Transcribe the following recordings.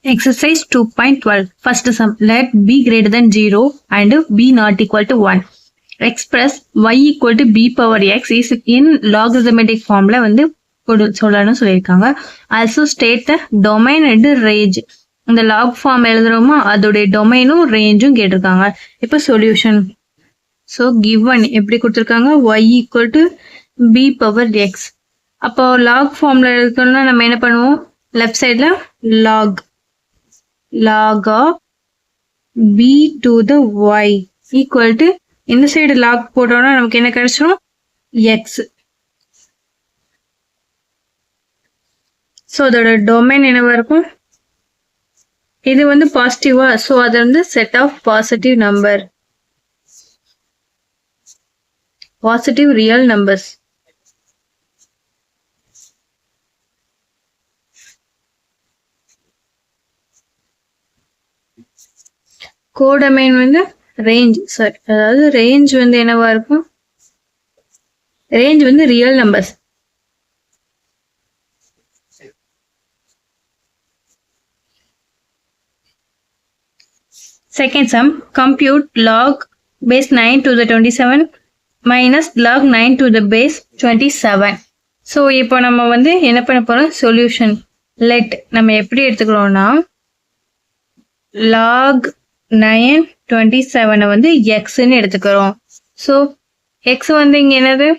Exercise 2.12. First sum. Let b greater than 0 and b not equal to 1. Express y equal to b power x is in logarithmic formula வந்து சொல்லணும்னு சொல்லியிருக்காங்க. Also state the domain and range. இந்த log form எழுதுறோமா அதோடைய டொமைனும் ரேஞ்சும் கேட்டிருக்காங்க. இப்போ solution. So given எப்படி கொடுத்துருக்காங்க y equal to b power x. அப்போ log formula எழுதணும்னா நம்ம என்ன பண்ணுவோம் லெஃப்ட் சைடில் log of b to the y equal to இந்த சைடு log போட்டோம்னா நமக்கு என்ன கிடைச்சிரும் x. ஸோ அதோட டொமைன் என்னவா இருக்கும் இது வந்து பாசிட்டிவா ஸோ அது வந்து set of positive number positive real numbers. Codomain வந்து ரேஞ்ச் சாரி அதாவது ரேஞ்ச் வந்து என்னவா இருக்கும் ரேஞ்ச் வந்து real numbers. Second sum, compute log base 9 to the 27 minus log 9 to the base 27. So இப்போ நம்ம வந்து என்ன பண்ண போறோம் சொல்யூஷன் லெட் நம்ம எப்படி எடுத்துக்கிறோம்னா log 9 27 வந்து எக்ஸ்ன்னு எடுத்துக்கிறோம். ஸோ எக்ஸ் வந்து இங்க என்னது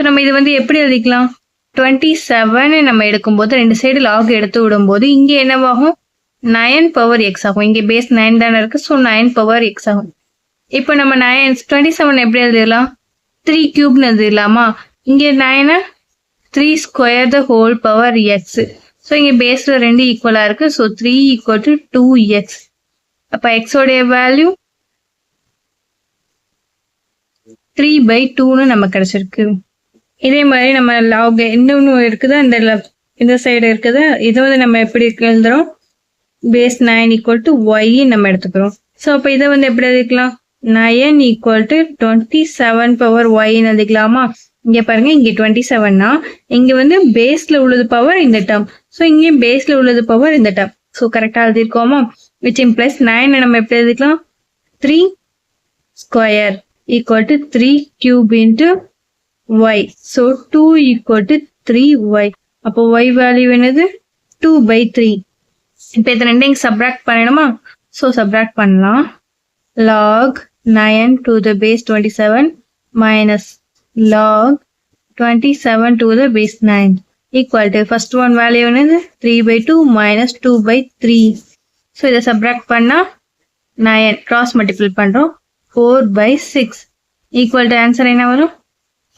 நம்ம இது வந்து எப்படி எழுதிக்கலாம் 27 நம்ம எடுக்கும்போது ரெண்டு சைடு லாக் எடுத்து விடும்போது இங்க என்னவாகும் 9 பவர் எக்ஸ் ஆகும். இங்கே பேஸ் 9 தானே இருக்கு ஸோ 9 பவர் எக்ஸ் ஆகும். இப்போ நம்ம 27 எப்படி எழுதிடலாம் 3 கியூப்னு எழுதிடலாமா இங்கே 9 3 square the whole power X. So இங்கே பேஸில் ரெண்டு ஈக்குவலாக இருக்கு ஸோ 3 ஈக்குவல் டு 2x. அப்போ எக்ஸோடைய வேல்யூ 3/2ன்னு நம்ம கிடைச்சிருக்கு. இதே மாதிரி நம்ம லாக் இன்னொன்று இருக்குதா இந்த சைடு இருக்குதா இதை வந்து நம்ம எப்படி எழுதுறோம் பேஸ் 9 ஈக்குவல் டு ஒய் நம்ம எடுத்துக்கிறோம். ஸோ அப்போ இதை வந்து எப்படி எழுதிக்கலாம் 9 ஈக்குவல் டு 27 பவர் ஒய்ன்னு எழுதிக்கலாமா இங்கே பாருங்க இங்கே 27னா இங்கே வந்து பேஸில் உள்ளது பவர் இந்த டேர்ம் ஸோ இங்கே பேஸில் உள்ளது பவர் இந்த டேர்ம் ஸோ கரெக்டாக எழுதிருக்கோமா விச் இம்ப்ளைஸ் 9 நம்ம எப்படி எழுதிக்கலாம் 3 square equal to 3 cube into y so 2 equal to 3y. அப்போ ஒய் வேல்யூ என்னது 2/3. இப்போ இது ரெண்டையும் சப்ராக்ட் பண்ணணுமா ஸோ சப்ராக்ட் பண்ணலாம் log 9 to the base 27 minus log 27 to the base 9 equal to first one value என்னது 3/2 minus 2/3. ஸோ இதை subtract பண்ணா 9 cross multiply பண்றோம் 4/6 equal to ஆன்சர் என்ன வரும்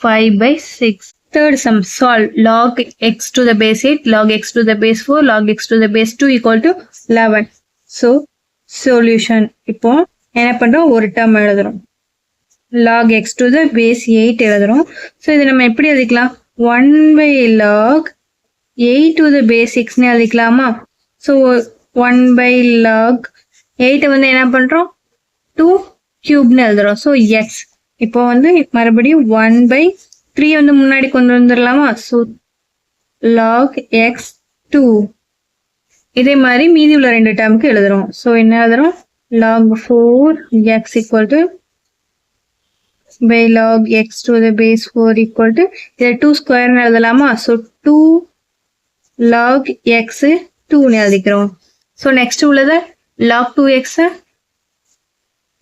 5/6. Third sum, solve log x to the base 8, log x to the base 4, log x to the base 2 equal to 11. So, solution. இப்போ என்ன பண்றோம் ஒரு டேர்ம் எழுதுறோம் log x to the base 8 எழுதுறோம். So இதை நம்ம எப்படி எழுதிக்கலாம் 1/log 8 to the base 6ன்னு எழுதிக்கலாமா ஸோ 1/log 8 வந்து என்ன பண்றோம் 2 கியூப்னு எழுதுறோம் ஸோ எக்ஸ். இப்போ வந்து மறுபடியும் 1/3 வந்து முன்னாடி கொண்டு வந்துடலாமா ஸோ log x 2 இதே மாதிரி மீதி உள்ள ரெண்டு டேர்முக்கு எழுதுறோம். ஸோ என்ன எழுதுறோம் log 4x equal to by log x to the base 4 equal to இதை 2 ஸ்கொயர்னு எழுதலாமா ஸோ 2 log x 2ன்னு எழுதிக்கிறோம். ஸோ நெக்ஸ்ட் உள்ளது log 2x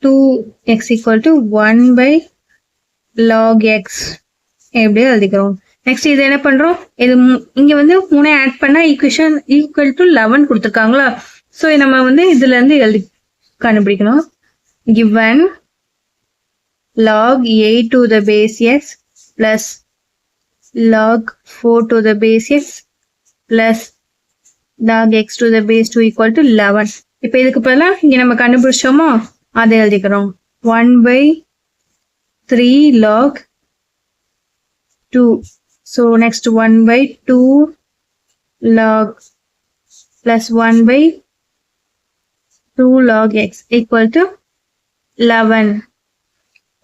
2x equal to 1/log x எப்படி எழுதிக்கிறோம். நெக்ஸ்ட் இது என்ன பண்றோம் இது இங்க வந்து 3 ஆட் பண்ணா ஈக்குவேஷன் ஈக்குவல் டு 11 கொடுத்துருக்காங்களா ஸோ நம்ம வந்து இதுல இருந்து எழுதி கண்டுபிடிக்கணும் given log 8 to the base x plus log 4 to the base x plus log x to the base 2 equal to 11. இப்போ இதுக்கு பதிலா இங்க நம்ம கண்டுபிடிச்சோமோ அதை எழுதிக்கிறோம் 1/3 log 2. So next 1/2 log plus 1/2 log x equal to 11.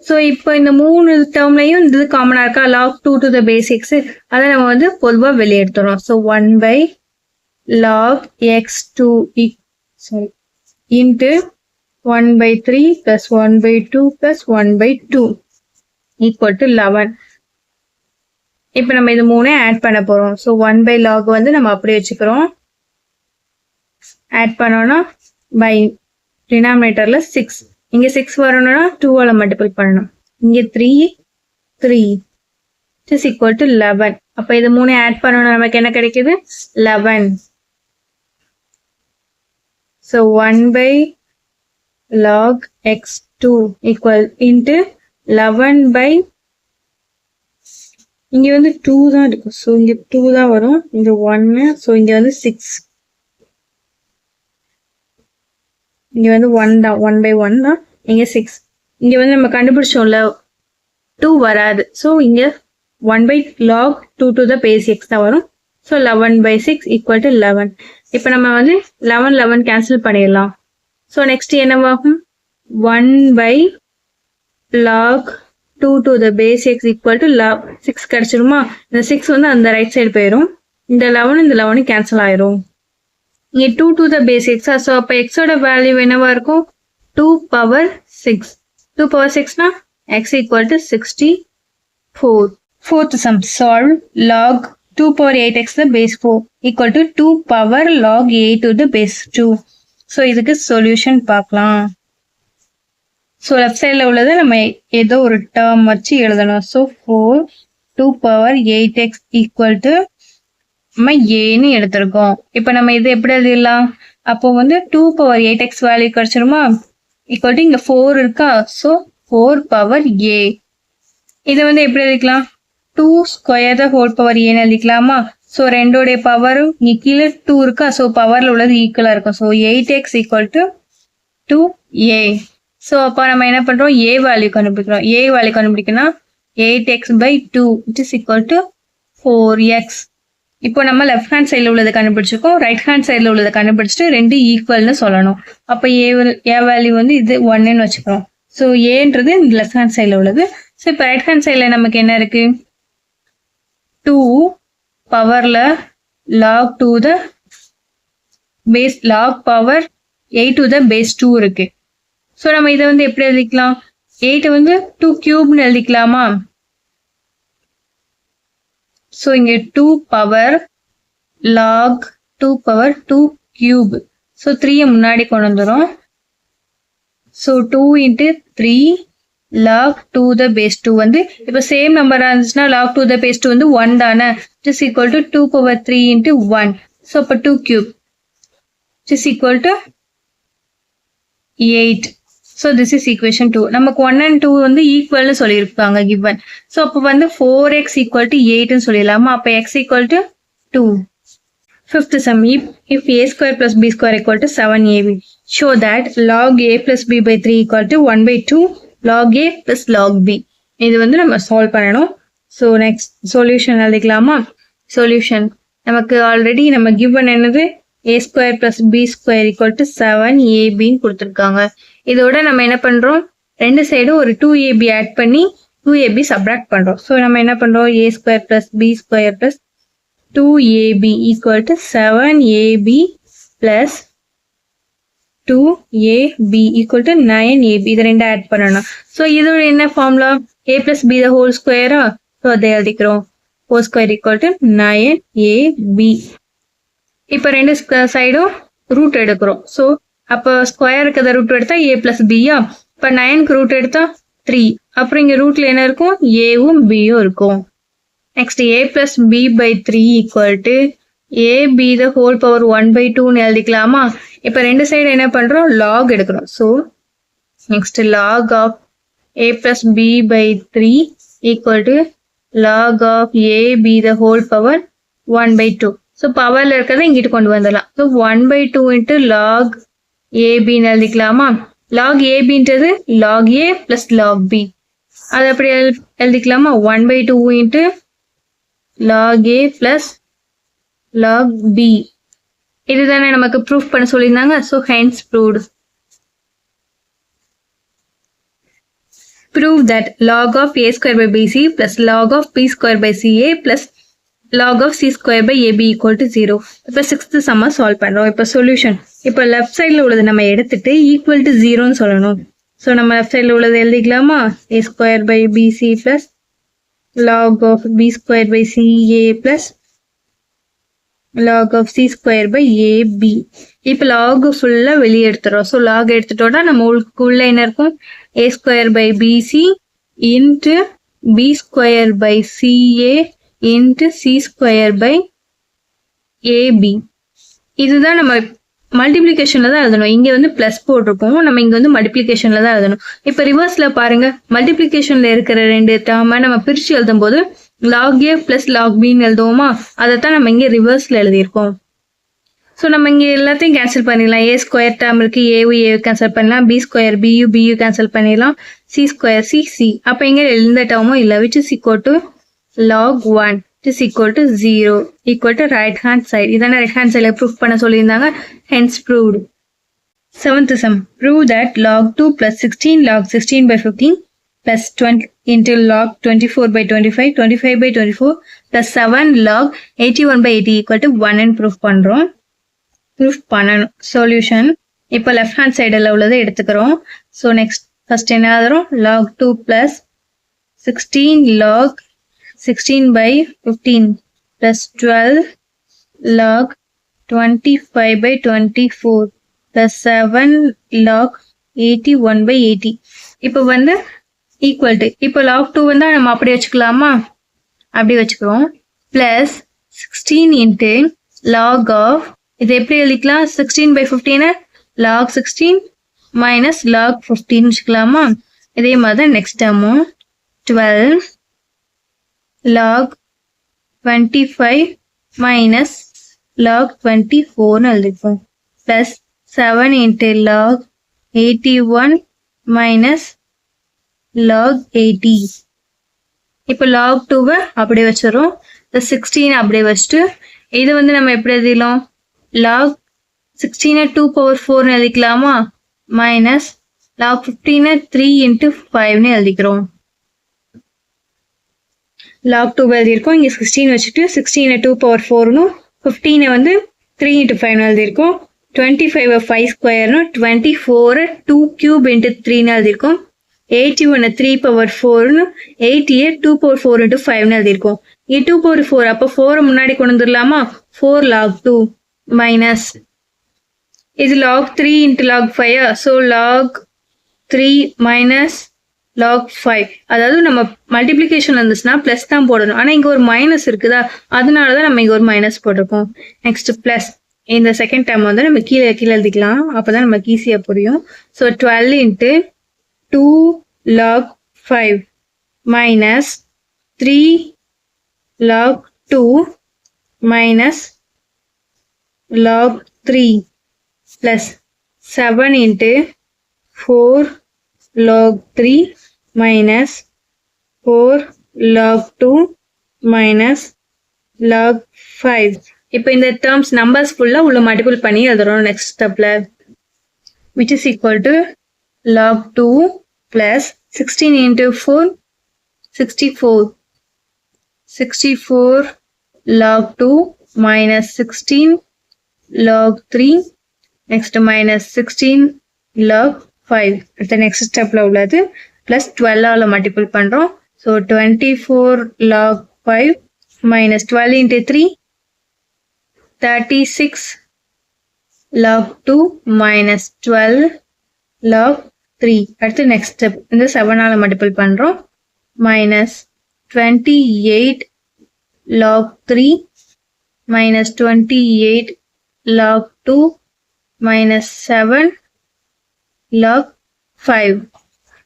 So இப்போ இந்த மூணு டேர்ம்லையும் இது காமனா இருக்கா log 2 to the base x அதை நம்ம வந்து பொதுவா வெளியே எடுத்துறோம். So 1/2 log x2 into 1 by 3 plus 1 by 2 plus 1 by 2 equal to 11. இப்போ நம்ம இது மூணே ஆட் பண்ண போறோம். ஸோ 1 by log வந்து நம்ம அப்படியே வச்சுக்கிறோம். ஆட் பண்ணோம்னா பை டினாமினேட்டர்ல 6. இங்க 6 வரணும்னா 2ஆல மல்டிபிள் பண்ணணும். இங்க 3 is equal to 11. அப்ப இது மூணே ஆட் பண்ணோம்னா நமக்கு என்ன கிடைக்குது? 11. So 1 by log x2 equal into 11 by இங்க வந்து 2 தான் இருக்கும். ஸோ இங்க 2 தான் வரும். இங்க 1. ஸோ இங்க வந்து 6. இங்க வந்து 1 தான். 1 by 1 தான். இங்க 6. இங்க வந்து நம்ம கண்டுபிடிச்சோம்ல 2 வராது. ஸோ இங்க 1 by log 2 to the base x தான் வரும். So 11 by 6 equal to 11. இப்போ நம்ம வந்து 11 கேன்சல் பண்ணிடலாம். ஸோ நெக்ஸ்ட் என்னவாகும்? 1 by log 2 to the base x equal to 6 கிடைச்சிருமா? இந்த 6 வந்து அந்த ரைட் சைடு போயிடும். இந்த 11 கேன்சல் ஆயிரும். இங்க 2 to the base x. So அப்போ எக்ஸோட வேல்யூ என்னவா இருக்கும்? 2 power 6. 2 power 6னா x equal to 64. Fourth sum, solve log 2 power 8x the base 4 equal to 2 power log 8 to the base 2. So இதுக்கு சொல்யூஷன் பார்க்கலாம். ஸோ லெஃப்ட் சைடில் உள்ளது நம்ம ஏதோ ஒரு டேர்ம் வச்சு எழுதணும். So 4 2 power 8x equal to நம்ம ஏன்னு எடுத்திருக்கோம். இப்போ நம்ம இது எப்படி எழுதிடலாம்? அப்போ வந்து 2 power 8x வேல்யூ கிடைச்சிருமா? ஈக்குவல் டு இங்க 4 இருக்கா? So 4 power a. இதை வந்து எப்படி எழுதிக்கலாம்? 2 square the whole power a எழுதிக்கலாமா? ஸோ ரெண்டோடைய பவரும் இங்க கீழே 2 இருக்கா? ஸோ பவர்ல உள்ளது ஈக்குவலா இருக்கும். So 8x equal to 2a. So அப்போ நம்ம என்ன பண்றோம்? a வேல்யூ கண்டுபிடிக்கிறோம். a வேல்யூ கண்டுபிடிக்கணும்னா 8x by 2 which is equal to 4x. இப்போ நம்ம லெஃப்ட் ஹேண்ட் சைடில் உள்ளதை கண்டுபிடிச்சிருக்கோம். ரைட் ஹேண்ட் சைடில் உள்ளதை கண்டுபிடிச்சிட்டு ரெண்டு ஈக்குவல்னு சொல்லணும். அப்போ ஏ வேல்யூ வந்து இது 1ன்னு வச்சுக்கிறோம். ஸோ ஏன்றது இந்த லெஃப்ட் ஹேண்ட் சைடில் உள்ளது. ஸோ இப்போ ரைட் ஹேண்ட் சைடில் நமக்கு என்ன இருக்கு? 2 பவர்ல log 2 the base log power 8 to the base 2 இருக்கு. ஸோ நம்ம இதை வந்து எப்படி எழுதிக்கலாம்? 8 வந்து 2 கியூப்னு எழுதிக்கலாமா? ஸோ இங்க 2 power log 2 power 2 cube. So 3 முன்னாடி கொண்டு வந்துடும். So 2 into 3 log 2 the base 2 வந்து இப்போ சேம் நம்பரா இருந்துச்சுன்னா log 2 the base 2 வந்து 1 தானே? which is equal to 2 power 3 into 1. So இப்போ 2 cube which is equal to 8. So this is equation 2. நமக்கு 1 and 2 வந்து ஈக்குவல்னு சொல்லியிருக்காங்க given. ஸோ அப்போ வந்து 4x equal to 8ன்னு சொல்லிடலாமா? அப்போ x equal to 2. Fifth sum, if a square plus b square equal to 7ab, show that log a plus b by 3 equal to 1 by 2 log a plus log b. இது வந்து நம்ம solve பண்ணணும். So next solution எழுதிக்கலாமா? Solution நமக்கு already நம்ம given என்னது? a square plus b square equal to 7ab கொடுத்துருக்காங்க. இதோட நம்ம என்ன பண்றோம்? ரெண்டு சைடும் ஒரு 2ab ஆட் பண்ணி 2ab சப்ராக்ட் பண்றோம். ஸோ நம்ம என்ன பண்றோம்? a square plus b square plus 2ab equal to 7ab plus 2ab equal to 9ab. இது ரெண்டு ஆட் பண்ணணும். ஸோ இதோட என்ன formula? a plus b the whole square. So அதை எழுதிக்கிறோம். whole square equal to 9ab. இப்போ ரெண்டு சைடும் ரூட் எடுக்கிறோம். ஸோ அப்போ ஸ்கொயர் இருக்கிறத ரூட் எடுத்தா a plus b-யா? இப்போ 9க்கு ரூட் எடுத்தா 3. அப்புறம் இங்க ரூட்ல என்ன இருக்கும்? a-வும் b-யும் இருக்கும். Next a plus b by 3 equal to ab the whole power 1 by 2ன்னு எழுதிக்கலாமா? இப்போ ரெண்டு சைடு என்ன பண்றோம்? log எடுக்கிறோம். So next log of a plus b by 3 equal to log of ab the whole power 1 by 2. So பவர்ல இருக்கிறத இங்கிட்டு கொண்டு வந்துடலாம். So 1 by 2 into log abன்னு எழுதிக்கலாமா? log abன்றது log a plus log b. அது அப்படி எழுதிக்கலாமா? 1 by 2 into log a plus log b. இதுதானே நமக்கு proof பண்ண சொல்லியிருந்தாங்க. So hence proved. Prove that log of a square by bc plus log of b square by ca plus log of c square by ab equal to 0. இப்போ 6th சம்ம solve பண்றோம். இப்போ solution, இப்போ left சைடில் உள்ளது நம்ம எடுத்துட்டு equal to 0ன்னு சொல்லணும். ஸோ நம்ம லெஃப்ட் சைடில் உள்ளது எழுதிக்கலாமா? a square by bc plus log of b square by ca plus log of c square by ab. இப்போ log ஃபுல்லா வெளியே எடுத்துறோம். ஸோ log எடுத்துட்டோம்னா நம்ம உள்ள என்ன இருக்கும்? a square by bc into b square by ca into c square by ab. இதுதான் நம்ம மல்டிப்ளிகேஷன்ல தான் எழுதணும். இங்க வந்து பிளஸ் போட்டிருக்கோம், நம்ம இங்க வந்து மல்டிப்ளிகேஷன்ல தான் எழுதணும். இப்ப ரிவர்ஸ்ல பாருங்க, மல்டிப்ளிகேஷன்ல இருக்கிற ரெண்டு டேர்மை நம்ம பிரிச்சு எழுதும் போது log a பிளஸ் log bன்னு எழுதுவோமா? அதைத்தான் நம்ம இங்க ரிவர்ஸ்ல எழுதியிருக்கோம். ஸோ நம்ம இங்க எல்லாத்தையும் கேன்சல் பண்ணிடலாம். ஏ ஸ்கொயர் டேர்ம் இருக்கு, ஏவு கேன்சல் பண்ணலாம், பி ஸ்கொயர் பியூ கேன்சல் பண்ணிடலாம், சி ஸ்கொயர் சி. அப்ப இங்க எந்த டேர்மும் இல்லை, which is equal to log 1 is equal to 0 equal to right hand side. இதான right hand side proof பண்ண சொல்லியிருந்தாங்க, hence proved. 7th sum, prove that log 2 plus 16 log 16 by 15 plus 20 into log 24 by 25 25 by 24 plus 7 log 81 by 80 equal to 1 and proof பண்றோம். proof பண்ணணும். Solution, இப்போ left hand சைடில் உள்ளதை எடுத்துக்கிறோம். So next first என்ன ஆகும்? log 2 plus 16 log 16 by 15 plus 12 log 25 by 24 plus 7 log 81 by 80. இப்போ வந்து ஈக்குவல் டு, இப்போ log 2 வந்து நம்ம அப்படி வச்சுக்கலாமா? அப்படி வச்சுக்கிறோம். பிளஸ் 16 இன்ட்டு log ஆஃப், இது எப்படி எழுதிக்கலாம்? 16 by 15 log 16 மைனஸ் log 15 வச்சுக்கலாமா? இதே மாதிரி நெக்ஸ்ட் டேர்மும் 12 log 25 மைனஸ் log 24 எழுதிப்போம். Plus 7 into log 81 minus log 80. இப்போ log 2 அப்படியே வச்சிடும், 16 அப்படியே வச்சுட்டு இது வந்து நம்ம எப்படி எழுதிடலாம்? log 16 2 power 4 எழுதிக்கலாமா? மைனஸ் log 15 3 into 5 எழுதிக்கிறோம். log 2 எழுதியிருக்கோம், இங்கே 16 வச்சுட்டு 16 2 power 4 15 வந்து 3 into 5 எழுதியிருக்கோம். 25 5 ஸ்கொயர்னு 24 2 cube into 3 எழுதியிருக்கோம். 81 3 power 4 80 2 power 4 into 5 எழுதியிருக்கோம். இங்கே 2 power 4, அப்போ 4 முன்னாடி கொண்டு வந்துடலாமா? 4 log 2 மைனஸ் இது log 3 into log 5, so log 3 minus log 5. அதாவது நம்ம மல்டிப்ளிகேஷன் இருந்துச்சுன்னா பிளஸ் தான் போடணும், ஆனால் இங்கே ஒரு மைனஸ் இருக்குதா, அதனால தான் நம்ம இங்கே ஒரு மைனஸ் போட்டிருக்கோம். நெக்ஸ்ட் பிளஸ் இந்த செகண்ட் டைம் வந்து நம்ம கீழே எழுதிக்கலாம், அப்போதான் நமக்கு ஈஸியாக புரியும். So 12 into 2 log 5 minus 3 log 2 minus log 3 plus 7 into 4 log 3 minus 4 log 2 minus log 5. இப்போ இந்த terms numbers full உள்ள multiple பண்ணி எழுதுறோம் next stepல, which is equal to log 2 plus 16 into 4 64 log 2 minus 16 log 3 next minus 16 log 5. அடுத்த next stepல உள்ளது plus 12 ஆல multiple பண்றோம். So 24 log 5 minus 12 into 3 36 log 2 minus 12 log 3. அடுத்த next step இந்த 7 ஆல multiple பண்றோம். minus 28 log 3 minus 28 log 2 minus 7 log 5.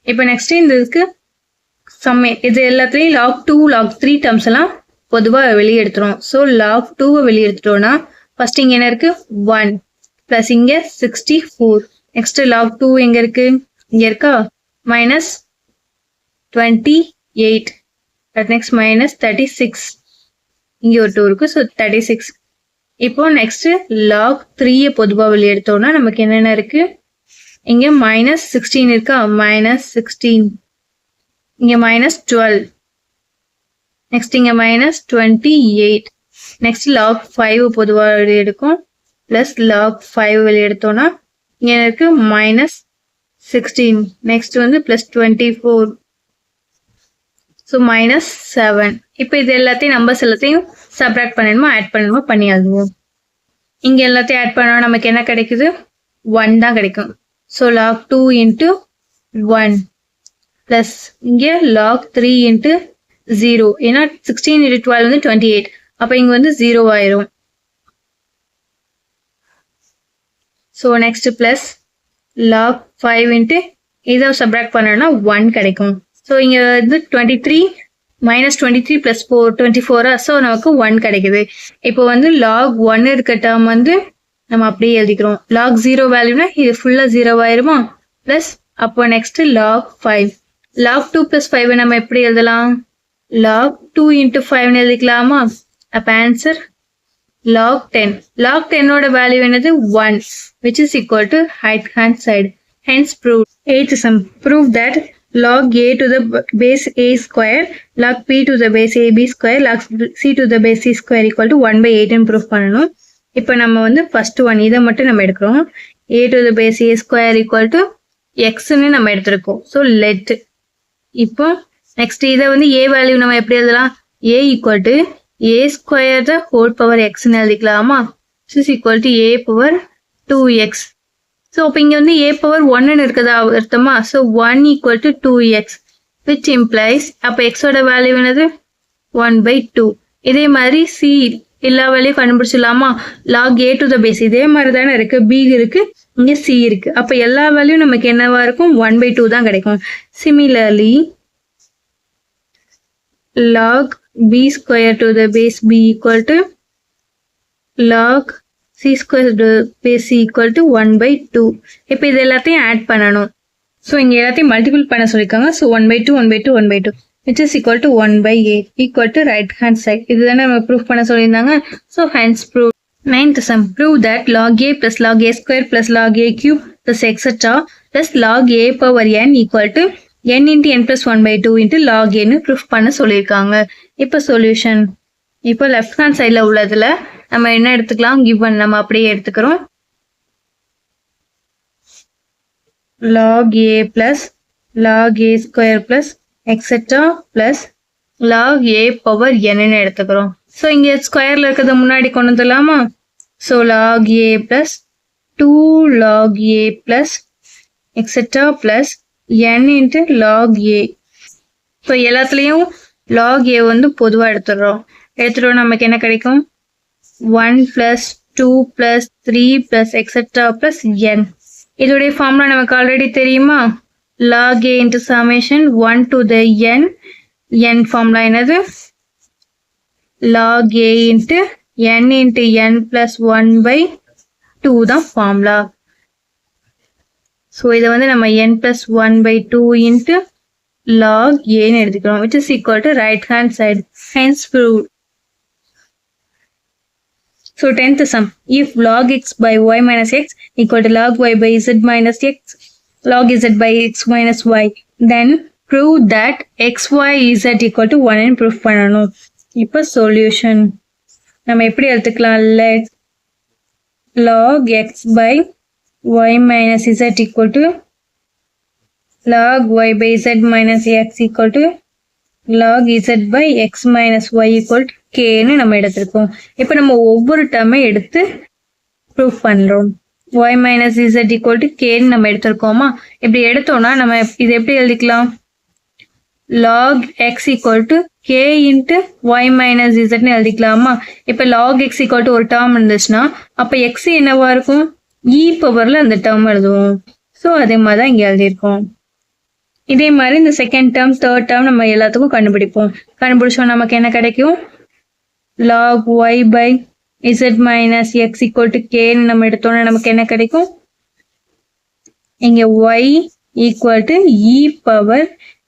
இப்போ next இதுக்கு சம்மே, இது எல்லாத்துலேயும் log 2 log 3 டேர்ம்ஸ் எல்லாம் பொதுவாக வெளியே எடுத்துரும். ஸோ log 2 வெளியே எடுத்துட்டோம்னா ஃபர்ஸ்ட் இங்கே என்ன இருக்கு? 1 ப்ளஸ் இங்கே 64. நெக்ஸ்ட் log 2 எங்கே இருக்கு? இங்கே இருக்கா? மைனஸ் 28. Next minus 36. இங்கே ஒரு 2 இருக்கு, ஸோ 36. இப்போ நெக்ஸ்ட் log 3 பொதுவாக வெளியே எடுத்தோம்னா நமக்கு என்னென்ன இருக்கு? இங்கே மைனஸ் 16 இருக்கா? மைனஸ் 16. இங்கே மைனஸ் 12. நெக்ஸ்ட் இங்கே மைனஸ் 28. நெக்ஸ்ட் log 5 பொதுவா வெளியே எடுக்கும் பிளஸ் log 5 வெளியே எடுத்தோம்னா இங்க இருக்கு -16. நெக்ஸ்ட் வந்து +24. ஸோ -7. இப்போ இது எல்லாத்தையும் நம்பர்ஸ் எல்லாத்தையும் சப்ராக்ட் பண்ணணுமா ஆட் பண்ணணுமா பண்ணியாதுவோம். இங்க எல்லாத்தையும் ஆட் பண்ணா நமக்கு என்ன கிடைக்குது 1 தான் கிடைக்கும். ஸோ log 2 into 1 பிளஸ் இங்க log 3 into 0. ஏன்னா 16 into 12 வந்து 28. அப்ப இங்க வந்து 0 ஆயிரும். So next plus log 5 into இதை சப்ராக்ட் பண்ணோம்னா 1 கிடைக்கும். ஸோ இங்க வந்து 23 -23 plus 4 24. ஸோ நமக்கு 1 கிடைக்குது. இப்போ வந்து log 1 இருக்க டேர்ம் வந்து நம்ம அப்படியே எழுதிக்கிறோம். log 0 வேல்யூனா இது ஃபுல்லா 0 ஆயிருமா பிளஸ் அப்போ நெக்ஸ்ட் log 5. log 2 plus 5 நம்ம எப்படி எழுதலாம் log 2 into 5 எழுதிக்கலாமா. அப்ப ஆன்சர் log 10. log 10 ஓட வேல்யூ என்னது 1 which is equal to right hand side. Hence proved. 8th sum. Prove that log a to the base a square log p to the base ab square log c to the base c square equal to 1/8 ன்னு proof பண்ணணும். இப்போ நம்ம வந்து first one இதை மட்டும் நம்ம எடுக்கிறோம். a to the base a square equal to x ன்னு நம்ம எடுத்திருக்கோம். So let. இப்போ நெக்ஸ்ட் இதை வந்து a வேல்யூ நம்ம எப்படி எழுதலாம் a equal to a square the whole power x ன்னு எழுதிக்கலாமா. this is equal to a power 2x. So இப்போ இங்கே வந்து a power 1 இருக்குதா அர்த்தமா. So 1 equal to 2x which implies அப்போ xோட வேல்யூ என்னது 1/2. இதே மாதிரி c எல்லா value கண்டுபிடிச்சிடலாமா. log a to the base இதே மாதிரி தானே இருக்கு. b இருக்கு இங்க c இருக்கு. அப்போ எல்லா வேல்யூ நமக்கு என்னவா இருக்கும் 1/2 தான் கிடைக்கும். Similarly log b square to the base b equal to log c square to the base c equal to 1/2. இப்போ இது எல்லாத்தையும் ஆட் பண்ணணும். ஸோ இங்க எல்லாத்தையும் மல்டிபிள் பண்ண சொல்லியிருக்காங்க. So 1/2 1/2 1/2 which is equal to 1/8 equal to right hand side. இதுதானே நம்ம ப்ரூஃப் பண்ண சொல்லியிருந்தாங்க. So hence prove. 9th sum. Prove that log a plus log a square plus log a cube plus etc plus log a power n equal to n into n plus 1/2 into log a ன்னு proof பண்ண சொல்லியிருக்காங்க. இப்போ solution. இப்போ left hand சைட்ல உள்ளதுல நம்ம என்ன எடுத்துக்கலாம் given நம்ம அப்படியே எடுத்துக்கிறோம். log a plus log a square plus etc plus log a power n ன்னு எடுத்துக்கிறோம். ஸோ இங்க ஸ்கொயர்ல இருக்கிறத முன்னாடி கொண்டு வந்துடலாமா. So log a plus 2 log a plus etc plus n into log a. So எல்லாத்துலயும் log a வந்து பொதுவா எடுத்துடுறோம். நமக்கு என்ன கிடைக்கும் 1 plus 2 plus 3 plus etc plus n. இதோடைய ஃபார்முலா நமக்கு ஆல்ரெடி தெரியுமா. log a into summation 1 to the n formula என்னது log a into n plus 1/2 தான் ஃபார்முலா. ஸோ இதை வந்து நம்ம n plus 1/2 into log a ன்னு எடுத்துக்கிறோம் which is equal to right hand side. Hence proved. So 10th sum. If log x by y minus x equal to log y by z minus x log z by x minus y then prove that xy z equal to 1 ன்னு proof பண்ணணும். இப்போ solution நம்ம எப்படி எடுத்துக்கலாம். let log x by y minus z equal to log y by z minus x equal to log z by x minus y equal to k ன்னு நம்ம எடுத்திருக்கோம். இப்போ நம்ம ஒவ்வொரு டேர்மை எடுத்து ப்ரூஃப் பண்றோம். y minus z equal to k ன்னு நம்ம எடுத்திருக்கோமா. இப்படி எடுத்தோம்னா நம்ம இது எப்படி எழுதிக்கலாம் log x equal to k into y minus z ன்னு எழுதிக்கலாமா. இப்போ log x equal to ஒரு டேர்ம் இருந்துச்சுன்னா அப்ப x என்னவா இருக்கும் e பவர்ல அந்த டேர்ம் எழுதுவோம். ஸோ அதே மாதிரி தான் இங்க எழுதியிருக்கோம். இதே மாதிரி இந்த செகண்ட் டேர்ம் தேர்ட் டேர்ம் நம்ம எல்லாத்துக்கும் கண்டுபிடிப்போம். கண்டுபிடிச்சோம் நமக்கு என்ன கிடைக்கும் log y by z minus x equal to k ன்னு நம்ம எடுத்தோம்னா நமக்கு என்ன கிடைக்கும் இங்க y equal to e power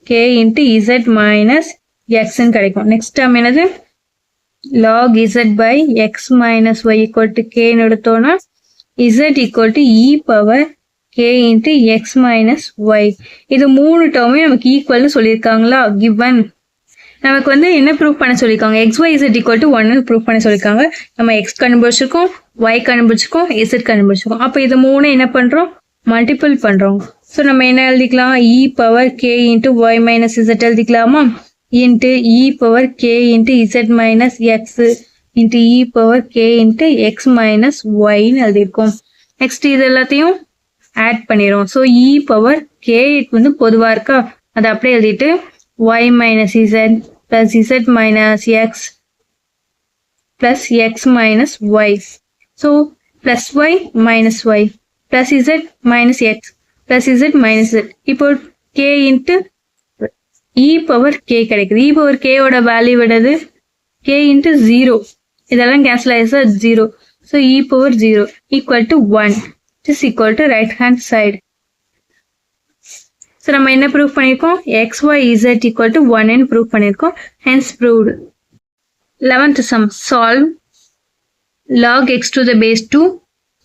k into z minus x ன்னு கிடைக்கும். நெக்ஸ்ட் டேர்ம் என்னது log z by x minus y equal to k ன்னு எடுத்தோம்னா z equal to e power k into x minus y. இது மூணு டேர்மே நமக்கு ஈக்குவல்னு சொல்லியிருக்காங்களா given. நமக்கு வந்து என்ன ப்ரூஃப் பண்ண சொல்லியிருக்காங்க, XYZ = 1 ப்ரூஃப் பண்ண சொல்லியிருக்காங்க. நம்ம X கண்டுபிடிச்சிருக்கோம், Y கண்டுபிடிச்சிருக்கோம், Z கண்டுபிடிச்சிருக்கோம். அப்போ இது மூணு என்ன பண்ணுறோம், மல்டிபிள் பண்ணுறோம். ஸோ நம்ம என்ன எழுதிக்கலாம், e⁻k × y - z எழுதிக்கலாமா, into e⁻k × z - x into e⁻k × x - yன்னு எழுதியிருக்கோம். நெக்ஸ்ட் இது எல்லாத்தையும் ஆட் பண்ணிடும். ஸோ e⁻k வந்து பொதுவாக இருக்கா, அதை அப்படியே எழுதிட்டு y - z plus z - x plus x - y. So plus y minus y plus z minus x plus z minus z. இப்போ k into e⁻k கிடைக்குது. e⁻k ஓட வேல்யூ விடுது k into 0. இதெல்லாம் கேன்சல் ஆயிடுச்சா 0. So e⁻0 equal to 1. This is equal to right hand side. So நம்ம என்ன proof பண்ணியிருக்கோம், XYZ = 1 ன்னு ப்ரூஃப் பண்ணியிருக்கோம். Hence proved. 11th sum. Solve log x to the base 2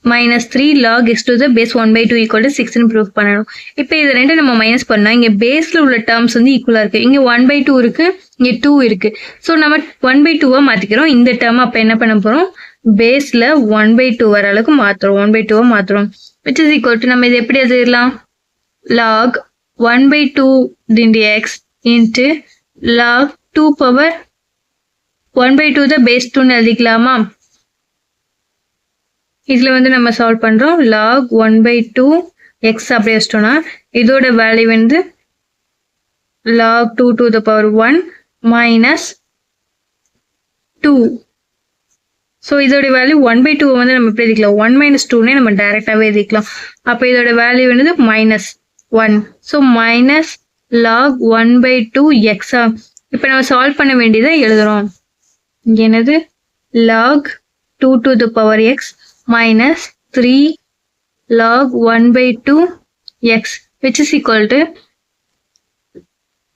minus 3 log x to the base 1/2 = 6 ன்னு proof பண்ணணும். இப்போ இது ரெண்டு நம்ம மைனஸ் பண்ணோம். இங்கே பேஸில் உள்ள டேர்ம்ஸ் வந்து ஈக்குவலாக இருக்குது. இங்கே 1/2 இருக்குது, இங்கே 2 இருக்குது. ஸோ நம்ம 1/2 மாற்றிக்கிறோம். இந்த டேர்ம் அப்போ என்ன பண்ண போகிறோம், பேஸில் 1/2 வர அளவுக்கு மாற்றுறோம். 1/2 மாற்றுறோம். which is equal to நம்ம இது எப்படி எழுதிடலாம், log 1/2 into x into log 2 power 1/2 the base 2 ன்னு எழுதிக்கலாமா. இதுல வந்து நம்ம சால்வ் பண்றோம். log 1/2 x அப்படியே வச்சிட்டோம்னா இதோட வேல்யூ வந்து log 2 to the power 1 minus 2. So இதோட வேல்யூ 1/2 வந்து நம்ம எப்படி எழுதிக்கலாம், 1 - 2னே நம்ம டைரக்டாவே எழுதிக்கலாம். அப்போ இதோட வேல்யூ வந்து -1. So minus log 1/2 x. இப்போ நம்ம சால்வ் பண்ண வேண்டியதை எழுதுறோம். இங்க என்னது, log 2 to the power x minus 3 log 1/2 x which is equal to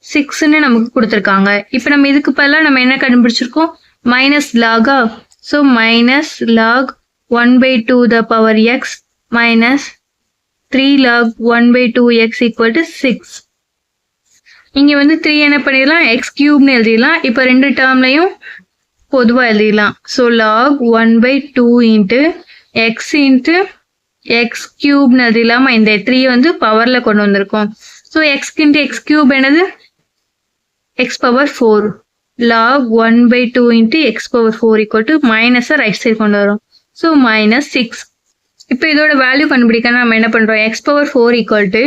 6ன்னு நமக்கு கொடுத்துருக்காங்க. இப்போ நம்ம இதுக்கு பதிலாக நம்ம என்ன கண்டுபிடிச்சிருக்கோம், மைனஸ் லாகா. So minus log 1/2 the power x minus 3 log 1/2 x equal to 6. இங்க வந்து 3 என்ன பண்ணிடலாம், x³ எழுதிடலாம். இப்போ ரெண்டு டேர்ம்லையும் பொதுவாக எழுதிடலாம். So log 1/2 into x into x³ எழுதிடலாமா. இந்த 3 வந்து பவர்ல கொண்டு வந்திருக்கோம். ஸோ x into x³ என்னது, x⁻4. log 1/2 into x⁻4 equal to மைனஸை ரைட் சைடு கொண்டு வரும். ஸோ -6. இப்போ இதோட வேல்யூ கண்டுபிடிக்கணும். நம்ம என்ன பண்றோம், x⁻4 equal to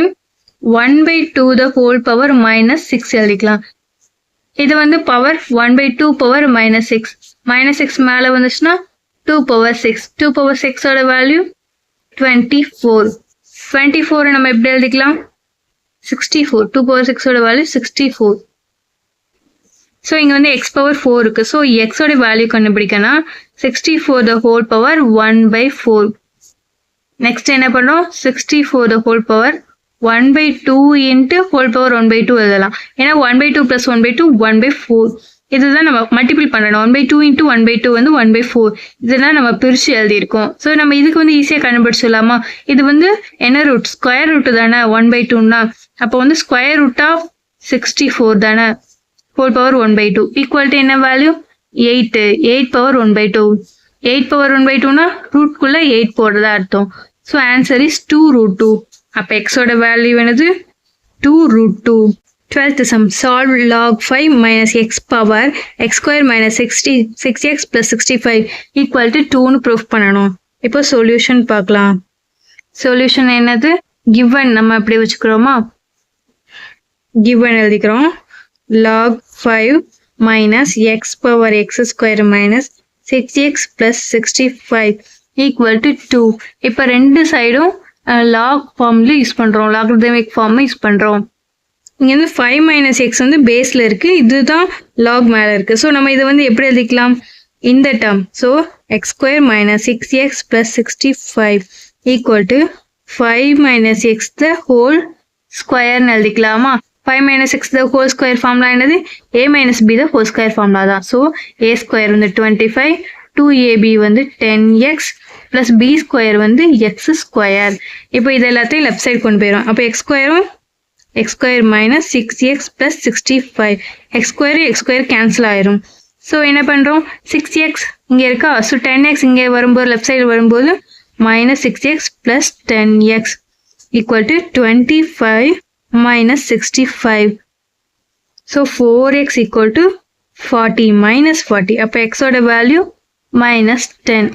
1/2 the whole power -6 எழுதிக்கலாம். இது வந்து பவர் 1/2 power -6. -6 மேல வந்துச்சுன்னா 2 power 6. 2 power 6 ஓட வேல்யூ 24. 24 நம்ம எப்படி எழுதிக்கலாம், 64. 2 power 6 ஓட வேல்யூ 64. ஸோ இங்க வந்து x⁻4 இருக்கு. ஸோ x ஓட வேல்யூ கண்டுபிடிக்கனா 64 the whole power 1/4. நெக்ஸ்ட் என்ன பண்ணோம், 64 the whole power 1/2 into whole power 1/2 எழுதலாம். ஏன்னா 1/2 plus 1/2 1/4. இதுதான் நம்ம மல்டிபிள் பண்ணணும். 1/2 into 1/2 வந்து 1/4. இதெல்லாம் நம்ம பிரிச்சு எழுதியிருக்கோம். ஸோ நம்ம இதுக்கு வந்து ஈஸியாக கண்டுபிடிச்சிடலாமா. இது வந்து என்ன ரூட், ஸ்கொயர் ரூட் தானே 1/2ன்னா. அப்போ வந்து ஸ்கொயர் ரூட் ஆஃப் 64 தானே, whole power 1/2 ஈக்குவல் டு என்ன வேல்யூ 8. 8 power 1/2. 8 power 1/2னா ரூட்குள்ள 8 போடுறதா அர்த்தம். So answer is 2√2. அப்போ எக்ஸோட வேல்யூ என்னது 2√2. 12th sum. Solve log 5 minus x power x² minus 6x plus 65 equal to 2ன்னு proof பண்ணணும். இப்போ சொல்யூஷன் பார்க்கலாம். சொல்யூஷன் என்னது, given நம்ம அப்படி வச்சுக்கிறோமா, given எழுதிக்கிறோம். log 5 minus x power x² minus 6x plus 65 equal to 2. இப்போ ரெண்டு சைடும் லாக் ஃபார்ம்ல யூஸ் பண்றோம், லாகரிதமிக் ஃபார்ம் யூஸ் பண்றோம். இங்க வந்து 5 minus x வந்து பேஸ்ல இருக்கு, இதுதான் லாக் மேல இருக்கு. ஸோ நம்ம இதை வந்து எப்படி எழுதிக்கலாம், இந்த term. So x² minus 6x plus 65 equal to 5 minus x the whole square எழுதிக்கலாமா. 5 minus x the whole square formula என்னது, a minus b the whole square formula தான். ஸோ a ஸ்கொயர் வந்து 25, 2ab வந்து 10x plus b ஸ்கொயர் வந்து x square. இப்போ இது எல்லாத்தையும் left side கொண்டு போயிடும். அப்போ x ஸ்கொயரும் x square minus 6x plus 65. X square cancel ஆயிரும். ஸோ என்ன பண்ணுறோம், 6x இங்கே இருக்கா, ஸோ 10x இங்கே வரும்போது லெஃப்ட் சைடு வரும்போது minus 6x plus 10x equal to 25 minus 65. So 4x equal to 40 minus 40. அப்போ எக்ஸோட வேல்யூ மைனஸ் 10.